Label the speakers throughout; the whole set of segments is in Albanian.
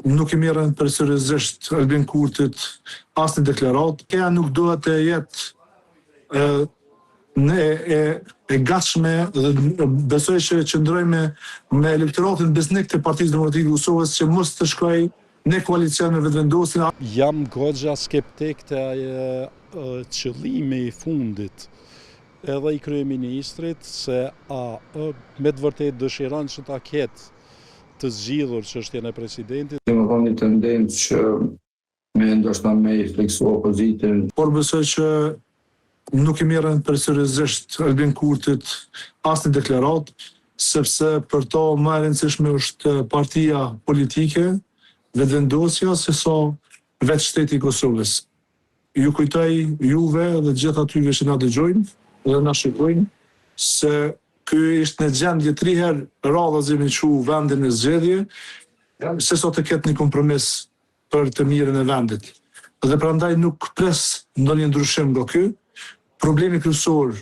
Speaker 1: nuk i merren përsërisht Albin Kurtit asnjë deklaratë. Kjo nuk duhet të jetë e gatshme dhe besoj që qëndrojmë me elektoratin besnik të Partisë Demokratike të Kosovës që mos të shkojë në koalicion me vetëvendosin.
Speaker 2: Jam goxha skeptik të qëllimi i fundit edhe i kryeministrit se me të vërtet dëshiron që ta ketë të zgjidhur çështjen e presidentit.
Speaker 3: Kemë thonë një tendencë që ndoshta me i fleksu opozitën.
Speaker 1: Por besoj që nuk i merren përsërisht Albin Kurtit asnjë deklaratë, sepse për to më e rëndësishme është partia politike, vetëvendosja, se sa vetë shteti i Kosovës. Ju kujtoj juve dhe gjithë atyve që na dëgjojnë dhe na shikojnë se ky ishte në gjendje 3 herë radhazi me çu vendin në zgjedhje, se sa të ketë një kompromis për të mirën e vendit. Dhe prandaj nuk pres ndonjë ndryshim nga ky. Problemi kryesor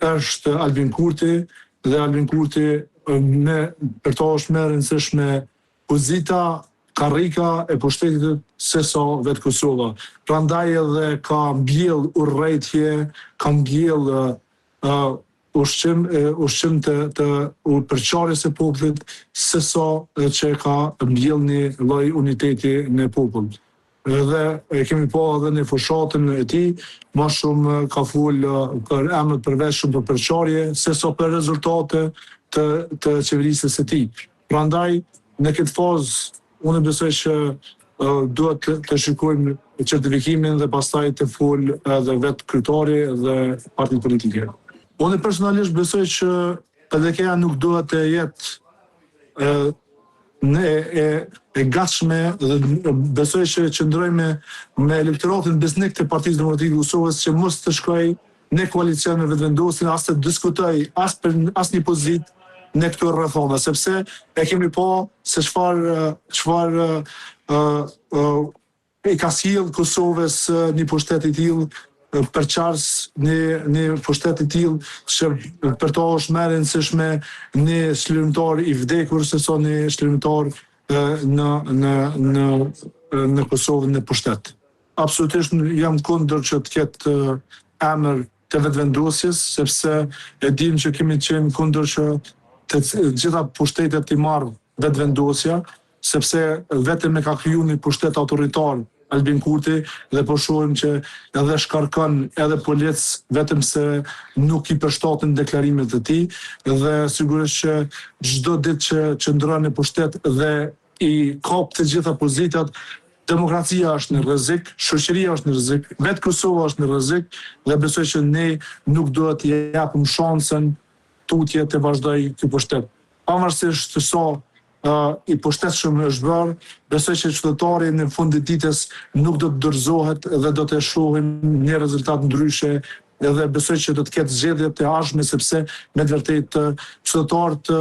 Speaker 1: është Albin Kurti dhe Albin Kurti për to është më e rëndësishme pozita karrika e pushtetit se sa vetë Kosova. Prandaj edhe ka mbjell urrëtie, ka mbjell ushqim të përçarjes së popullit, se sa që ka mbjell një lloj uniteti në popull. Dhe e kemi pa edhe në fushatën e tij, më shumë ka fol për emër përveshëm për përçarje, se sa për rezultate të qeverisë së tij. Prandaj, në këtë fazë, unë besoj që duhet të shikojmë certifikimin dhe pastaj të fol edhe vetë kryetari dhe partitë politike. Unë personalisht besoj që edhe kjo nuk duhet të jetë e gatshme dhe besoj që qëndrojmë me elektoratin besnik të Partisë Demokratike të Kosovës që mos të shkojë në koalicion me vetëvendosin, as të diskutoj as një pozitë në këto rrethona, sepse e kemi pa se çfarë i ka sjell Kosovës një pushtet i tillë, përçars një pushtet i tillë që për to është më e rëndësishme një shlirimtar i vdekur se sa një shlirimtar në Kosovë në pushtet. Absolutisht jam kundër që të ketë emër të vetëvendosjes, sepse e dim që kemi qenë kundër që të gjitha pushtetet i marrë vetëvendosja, sepse vetëm e ka kriju një pushtet autoritar Albin Kurti dhe po shohim që edhe shkarkon edhe polic vetëm se nuk i përshtaten deklarimet e tij dhe sigurisht që çdo ditë që qëndron në pushtet dhe i kap të gjitha pozitat, demokracia është në rrezik, shoqëria është në rrezik, vetë Kosova është në rrezik dhe besoj që ne nuk duhet t'i japim shansën tutje të vazhdoj ky pushtet. Pavarësisht të sa i pushtetshëm është bërë, besoj që qytetari në fund të ditës nuk do të dorëzohet dhe do të shohim një rezultat ndryshe edhe besoj që do të ketë zgjedhje të ardhshme sepse me të vërtetë qytetarët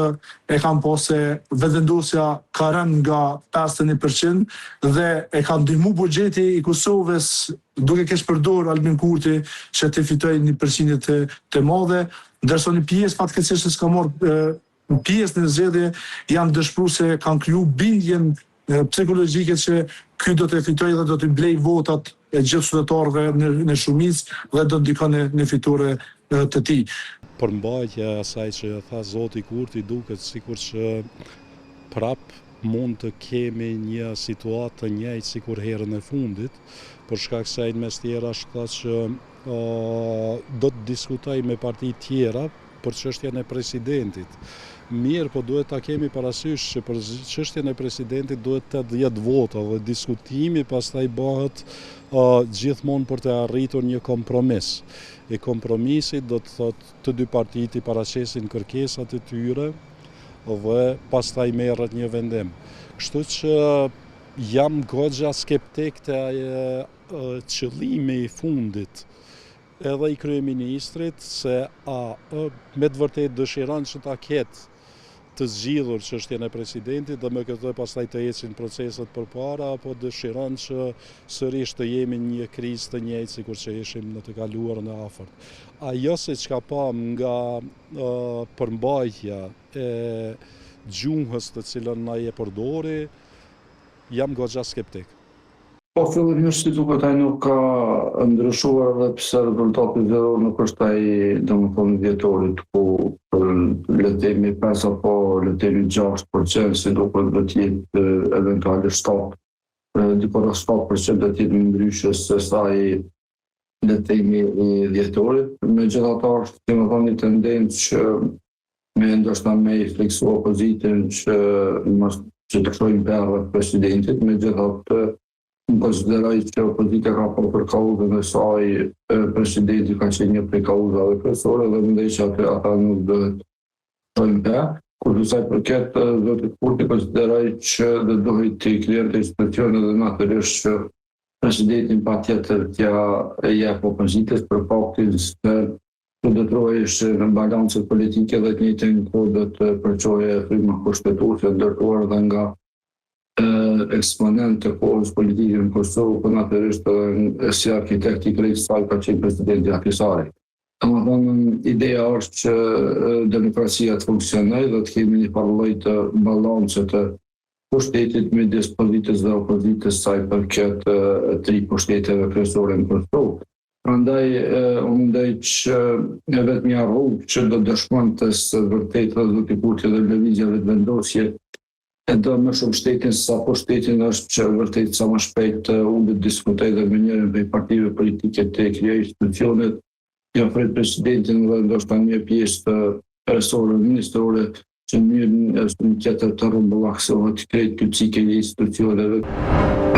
Speaker 1: e kanë pa se vetëvendosja ka rënë nga 51% dhe e ka ndihmuar buxheti i Kosovës duke keq përdorur Albin Kurti që të fitojë një përqindje të madhe, ndërsa një pjesë fatkeqësisht s'ka marrë pjesë në zgjedhje, janë dëshpëruar se kanë kriju bindjen psikologjike që ky do të fitojë dhe do të blej votat e gjithë qytetarëve në shumicë dhe do të ndikon në fitore të tij.
Speaker 2: Përmbajtja e asaj që tha zoti Kurti duket sikur që prap mund të kemi një situatë të njëjtë sikur herën e fundit, për shkak se ai mes tjera tha që do të diskutoj me parti tjera për çështjen e presidentit. Mirë, po duhet ta kemi parasysh që për çështjen e presidentit duhet të 10 vota dhe diskutimi pastaj bëhet gjithmonë për të arritur një kompromis. E kompromisi do të thotë të dy partitë i paraqesin kërkesat e tyre dhe pastaj merret një vendim. Kështu që jam goxha skeptik të qëllimi i fundit edhe i kryeministrit se me të vërtet dëshiron që ta ketë të zgjidhur çështjen e presidentit dhe me këtë pastaj të ecin proceset përpara apo dëshiron që sërish të jemi në një krizë të njëjtë sikur që ishim në të kaluarën e afërt. Ajo se çka pam nga përmbajtja e gjuhës të cilën na e përdori, jam goxha skeptik.
Speaker 3: Po fillimisht si duket ai nuk ka ndryshuar edhe pse rezultati zero nuk është ai domethënë vjetorit ku për le të themi 5 apo le të themi 6% si duket do të jetë eventualisht 7, diku rreth 7% do të jetë më ndryshe se sa i le të themi i vjetorit. Megjithatë është domethënë një tendencë që me ndoshta me i fleksu opozitën që mos që të shojnë perë presidentit, megjithatë në konsideroj që opozita ka po për kauzën e saj, presidenti ka qenë një prej kauzave kryesore dhe mendoj që ata nuk duhet shojnë perë. Kur të saj përket zotit Kurti, konsideroj që dhe duhet të krijuar institucione dhe natyrisht që presidentin patjetër t'ja jep opozitës për faktin se të detrojësh në balancet politike dhe të njëjtën kohë do të përçojë fryma kushtetuese ndërtuar dhe nga eksponent të kohës politike në Kosovë, por natyrisht si arkitekt i krejtë saj ka qenë presidenti Ahtisari. Domethënë, ideja është që demokracia të funksionojë dhe të kemi një lloj të balancet të pushtetit midis pozitës dhe opozitës saj përket tri pushteteve kryesore në Kosovë. Prandaj unë mendoj që vetmja rrugë që do dëshmonte se vërtet rezultati i Kurtit dhe lëvizjeve të vendosje e do më shumë shtetin sa pushtetin është që vërtet sa më shpejt unë diskutoj dhe me njërin prej partive politike të krijojë institucionet, ja pret presidentin dhe ndoshta një pjesë të resorëve ministrore që mirë është një tjetër të rrumbullaksohet krejt këtë cikël i institucioneve.